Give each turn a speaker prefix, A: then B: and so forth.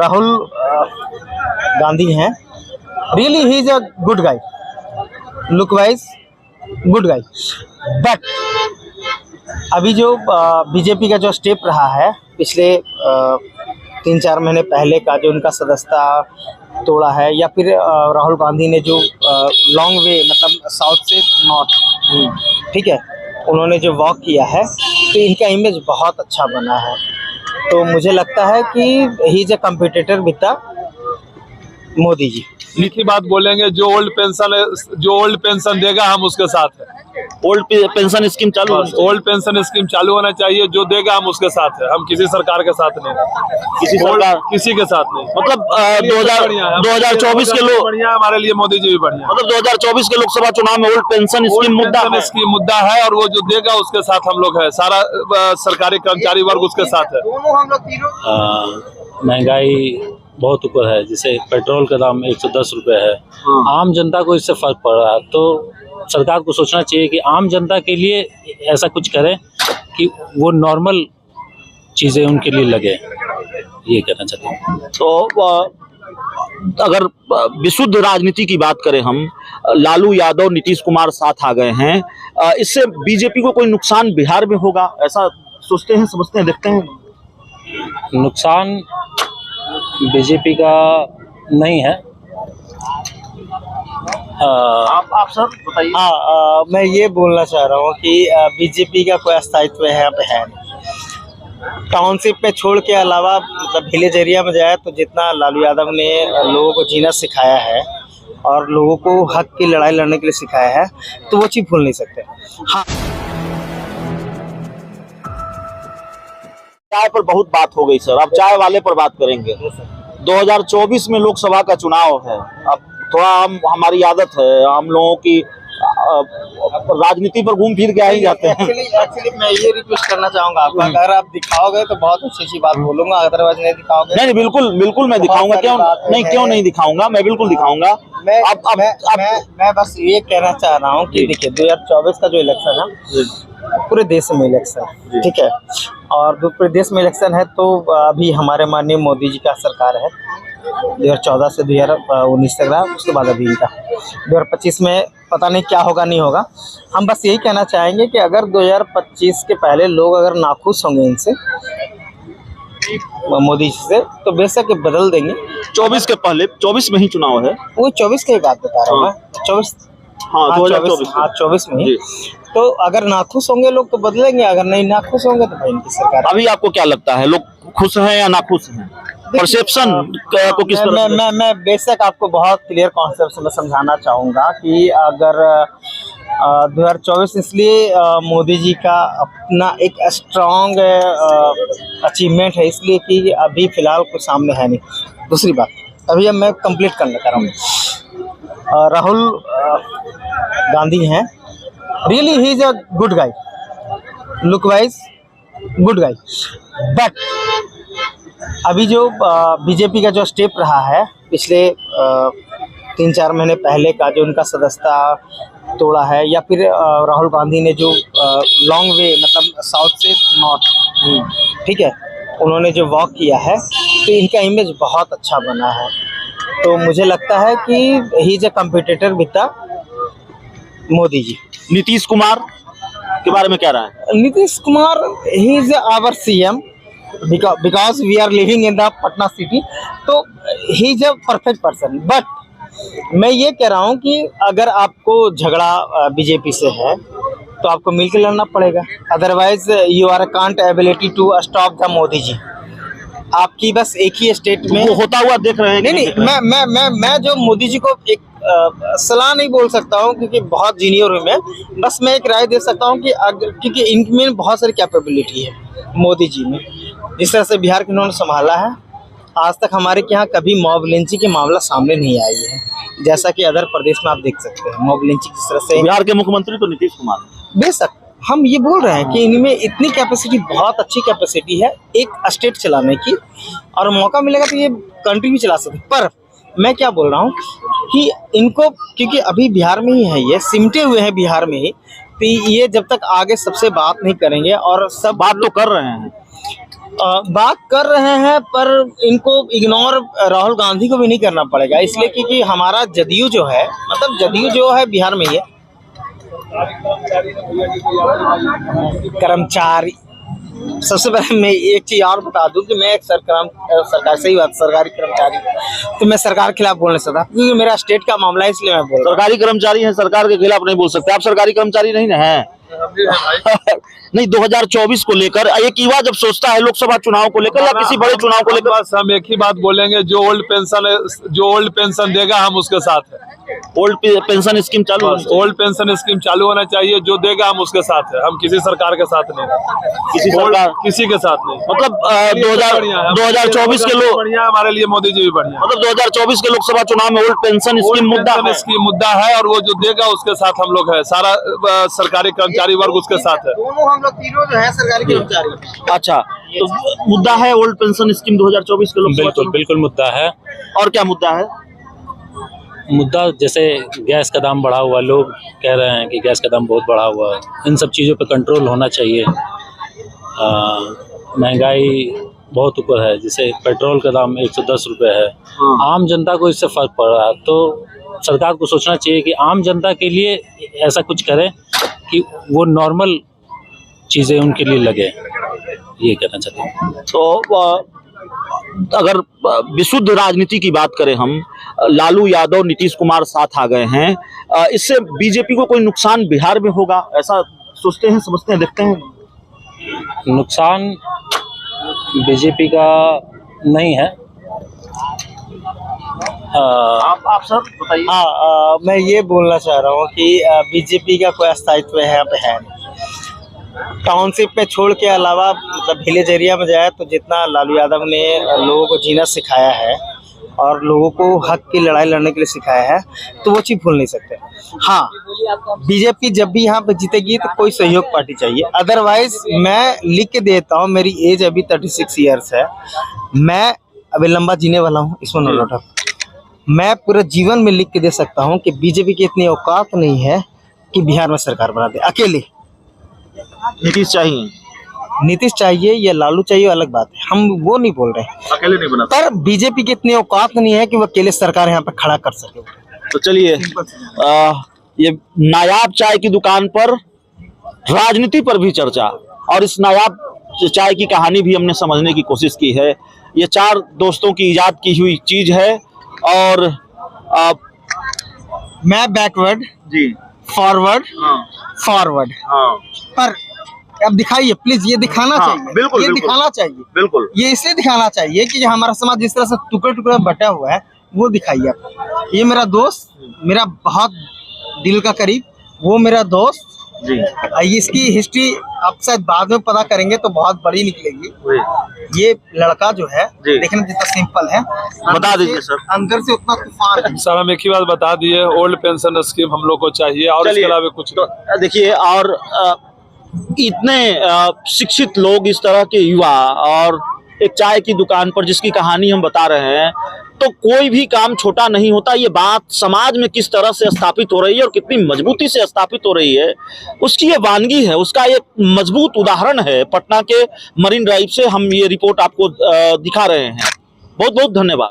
A: राहुल गांधी हैं। Really he is a good guy, look wise good guy, but अभी जो BJP का जो स्टेप रहा है पिछले 3-4 महीने पहले का, जो उनका सदस्यता तोड़ा है, या फिर राहुल गांधी ने जो लॉन्ग वे मतलब साउथ से नॉर्थ, ठीक है, उन्होंने जो वॉक किया है, तो इनका इमेज बहुत अच्छा बना है। तो मुझे लगता है कि he is a competitor with the Modi ji.
B: लिखी बात बोलेंगे, जो ओल्ड पेंशन देगा हम उसके साथ है।
C: ओल्ड पेंशन स्कीम चालू,
B: ओल्ड पेंशन स्कीम चालू होना चाहिए, जो देगा हम उसके साथ है। हम किसी सरकार के साथ नहीं, किसी के साथ नहीं।
C: मतलब 2024 के लोग
B: बढ़िया, हमारे लिए मोदी जी भी बढ़िया।
C: मतलब 2024 के लोकसभा चुनाव में ओल्ड पेंशन स्कीम
B: मुद्दा है, और वो जो देगा उसके साथ हम लोग है। सारा सरकारी कर्मचारी वर्ग उसके साथ है।
D: महंगाई बहुत ऊपर है, जैसे पेट्रोल का दाम 110 रुपये है। आम जनता को इससे फर्क पड़ रहा है, तो सरकार को सोचना चाहिए कि आम जनता के लिए ऐसा कुछ करें कि वो नॉर्मल चीज़ें उनके लिए लगे, ये कहना चाहते हैं।
C: तो अगर विशुद्ध राजनीति की बात करें हम, लालू यादव नीतीश कुमार साथ आ गए हैं, इससे बीजेपी को कोई नुकसान बिहार में होगा, ऐसा सोचते हैं, समझते हैं, देखते हैं?
D: नुकसान बीजेपी का नहीं है।
C: आप सर बताइए।
A: मैं ये बोलना चाह रहा हूँ कि बीजेपी का कोई अस्तित्व यहाँ पे है नहीं। टाउनशिप पे छोड़ के अलावा मतलब विलेज एरिया में जाए तो जितना लालू यादव ने लोगों को जीना सिखाया है और लोगों को हक की लड़ाई लड़ने के लिए सिखाया है, तो वो चीज़ भूल नहीं सकते। हाँ,
C: चाय पर बहुत बात हो गई सर, अब चाय वाले पर बात करेंगे। 2024 में लोकसभा का चुनाव है। अब थोड़ा हमारी आदत है, हम लोगों की राजनीति पर घूम फिर के आ ही जाते हैं।
A: एक्चुअली मैं ये रिक्वेस्ट करना चाहूंगा आपका, अगर आप दिखाओगे तो बहुत अच्छी बात बोलूंगा, अदरवाइज नहीं दिखाओगे।
C: नहीं, बिल्कुल मैं दिखाऊंगा, क्यों नहीं दिखाऊंगा, मैं बिल्कुल दिखाऊंगा।
A: मैं बस ये कहना चाह रहा हूँ कि देखिए 2024 का जो इलेक्शन है पूरे देश में इलेक्शन, ठीक है, और पूरे देश में इलेक्शन है, तो अभी हमारे माननीय मोदी जी का सरकार है 2014 से 2019 तक रहा, उसके बाद अभी इनका 2025 में पता नहीं क्या होगा नहीं होगा। हम बस यही कहना चाहेंगे कि अगर 2025 के पहले लोग अगर नाखुश होंगे इनसे, मोदी जी से, तो बेशक बदल देंगे।
C: 24 के पहले, 24 में ही चुनाव है,
A: वो 24 की बात बता रहा हूँ मैं, 24 2024 में ही। तो अगर नाखुश होंगे लोग तो बदलेंगे, अगर नहीं नाखुश होंगे तो भाई इनकी सरकार।
C: अभी आपको क्या लगता है, लोग खुश हैं या नाखुश हैं? परसेप्शन को किस तरह?
A: मैं बेशक आपको बहुत क्लियर कॉन्सेप्ट में समझाना चाहूँगा कि अगर 2024 इसलिए मोदी जी का अपना एक स्ट्रॉन्ग अचीवमेंट है, इसलिए कि अभी फ़िलहाल कुछ सामने है नहीं। दूसरी बात, अभी अब मैं कंप्लीट करना चाह रहा हूँ। राहुल गांधी हैं। Really he is a good guy, look wise good guy, but अभी जो बीजेपी का जो स्टेप रहा है पिछले 3-4 महीने पहले का, जो उनका सदस्यता तोड़ा है, या फिर राहुल गांधी ने जो लॉन्ग वे मतलब साउथ से नॉर्थ, ठीक है, उन्होंने जो वॉक किया है, तो इनका इमेज बहुत अच्छा बना है। तो मुझे लगता है कि he is a competitor with the Modi ji.
C: Nitish Kumar के बारे में क्या रहा है?
A: Nitish Kumar he is our CM because we are living in the Patna city, तो he is a perfect person. But मैं ये कह रहा हूँ कि अगर आपको झगड़ा बीजेपी से है तो आपको मिलकर लड़ना पड़ेगा, otherwise you are can't ability to stop the Modi ji. आपकी बस एक ही स्टेट में
C: वो होता हुआ देख रहे हैं।
A: नहीं, मैं जो मोदी जी को एक सलाह नहीं बोल सकता हूँ क्योंकि बहुत जीनियर हूँ मैं, बस मैं एक राय दे सकता हूँ कि क्योंकि इनमें बहुत सारी कैपेबिलिटी है मोदी जी में। जिस तरह से बिहार के उन्होंने संभाला है, आज तक हमारे यहाँ कभी मॉब लिंचिंग के मामला सामने नहीं आई है, जैसा कि अदर प्रदेश में आप देख सकते हैं मॉब लिंचिंग किस तरह से।
C: बिहार के मुख्यमंत्री तो नीतीश कुमार,
A: बेशक हम ये बोल रहे हैं कि इनमें इतनी कैपेसिटी, बहुत अच्छी कैपेसिटी है एक स्टेट चलाने की, और मौका मिलेगा तो ये कंट्री भी चला सकते। पर मैं क्या बोल रहा हूँ कि इनको, क्योंकि अभी बिहार में ही है, ये सिमटे हुए हैं बिहार में ही, तो ये जब तक आगे सबसे बात नहीं करेंगे, और सब
C: बात तो कर रहे हैं,
A: बात कर रहे हैं पर इनको इग्नोर राहुल गांधी को भी नहीं करना पड़ेगा, इसलिए क्योंकि हमारा जदयू जो है, मतलब जदयू जो है बिहार में ही है। कर्मचारी, सबसे पहले मैं एक चीज और बता दूं कि मैं एक सरकार सही बात सरकारी कर्मचारी, तो मैं सरकार के खिलाफ बोल नहीं सकता क्योंकि मेरा स्टेट का मामला है, इसलिए मैं बोल रहा हूं।
C: सरकारी कर्मचारी हैं, सरकार के खिलाफ नहीं बोल सकते। आप सरकारी कर्मचारी नहीं ना हैं? नहीं, 2024 को लेकर एक युवा जब सोचता है लोकसभा चुनाव को लेकर या किसी बड़े चुनाव को लेकर,
B: बस हम एक ही बात बोलेंगे, जो ओल्ड पेंशन देगा हम उसके साथ है।
C: ओल्ड पेंशन स्कीम चालू होनी चाहिए।
B: ओल्ड पेंशन स्कीम चालू होना चाहिए, जो देगा हम उसके साथ है, हम किसी सरकार के साथ नहीं, किसी के साथ नहीं।
C: मतलब 2024 के लोग
B: बढ़िया, हमारे लिए मोदी जी भी बढ़िया।
C: मतलब 2024 के लोकसभा चुनाव में ओल्ड पेंशन स्कीम
B: मुद्दा है और वो जो देगा उसके साथ हम लोग है, सारा सरकारी कर्मचारी वर्ग उसके साथ है।
A: दोनों हम लोग तीनों जो है सरकारी कर्मचारी।
C: अच्छा, तो मुद्दा है ओल्ड पेंशन स्कीम 2024 के लोकसभा
D: बिल्कुल बिल्कुल मुद्दा है।
C: और क्या मुद्दा है?
D: मुद्दा जैसे गैस का दाम बढ़ा हुआ, लोग कह रहे हैं कि गैस का दाम बहुत बढ़ा हुआ है, इन सब चीज़ों पे कंट्रोल होना चाहिए। महंगाई बहुत ऊपर है, जैसे पेट्रोल का दाम 110 रुपये है, आम जनता को इससे फ़र्क पड़ रहा है। तो सरकार को सोचना चाहिए कि आम जनता के लिए ऐसा कुछ करें कि वो नॉर्मल चीज़ें उनके लिए लगे, ये कहना चाहते हैं।
C: तो अगर विशुद्ध राजनीति की बात करें हम, लालू यादव नीतीश कुमार साथ आ गए हैं, इससे बीजेपी को कोई नुकसान बिहार में होगा, ऐसा सोचते हैं, समझते हैं, देखते हैं?
D: नुकसान बीजेपी का नहीं है।
C: आप सर बताइए।
A: हाँ, मैं ये बोलना चाह रहा हूँ कि बीजेपी का कोई स्थायित्व यहाँ पे है नहीं। टाउनशिप में छोड़ के अलावा मतलब विलेज एरिया में जाए तो जितना लालू यादव ने लोगों को जीना सिखाया है और लोगों को हक की लड़ाई लड़ने के लिए सिखाया है, तो वो चीज़ भूल नहीं सकते। हाँ, बीजेपी जब भी यहाँ पे जीतेगी तो कोई सहयोग पार्टी चाहिए, अदरवाइज मैं लिख के देता हूँ, मेरी एज अभी 36 ईयर्स है, मैं अभी लंबा जीने वाला हूँ, इसमें नो डाउट। मैं पूरे जीवन में लिख के दे सकता हूँ कि बीजेपी की इतनी औकात नहीं है कि बिहार में सरकार बना दे अकेले।
C: नीतीश चाहिए,
A: नीतीश चाहिए या लालू चाहिए अलग बात है, हम वो नहीं बोल रहे हैं,
C: अकेले नहीं बना।
A: पर बीजेपी की इतनी औकात नहीं है कि वो अकेले सरकार यहाँ पे खड़ा कर सके।
C: तो चलिए, ये नायाब चाय की दुकान पर राजनीति पर भी चर्चा, और इस नायाब चाय की कहानी भी हमने समझने की कोशिश की है। ये 4 दोस्तों की इजाद की हुई चीज है, और
A: मैं बैकवर्ड
C: जी
A: फॉरवर्ड फॉरवर्ड, पर अब दिखाइए प्लीज, ये दिखाना चाहिए,
C: बिल्कुल,
A: ये
C: बिल्कुल,
A: दिखाना चाहिए,
C: बिल्कुल।
A: ये इसलिए दिखाना चाहिए कि हमारा समाज जिस तरह से टुकड़े टुकड़े बटा हुआ है वो दिखाइए आप। ये मेरा दोस्त, मेरा बहुत दिल का करीब, वो मेरा दोस्त
C: जी।
A: इसकी हिस्ट्री आप शायद बाद में पता करेंगे तो बहुत बड़ी निकलेगी। ये लड़का जो है देखने में जितना सिंपल है,
C: बता दीजिए सर।
A: अंदर से उतना तूफान है।
B: सर हम एक ही बात बता दिए, ओल्ड पेंशन स्कीम हम लोग को चाहिए और इसके अलावा कुछ नहीं।
C: देखिए, और इतने शिक्षित लोग, इस तरह के युवा, और एक चाय की दुकान पर जिसकी कहानी हम बता रहे हैं, तो कोई भी काम छोटा नहीं होता। ये बात समाज में किस तरह से स्थापित हो रही है और कितनी मजबूती से स्थापित हो रही है, उसकी ये वानगी है, उसका एक मजबूत उदाहरण है। पटना के मरीन ड्राइव से हम ये रिपोर्ट आपको दिखा रहे हैं। बहुत बहुत धन्यवाद।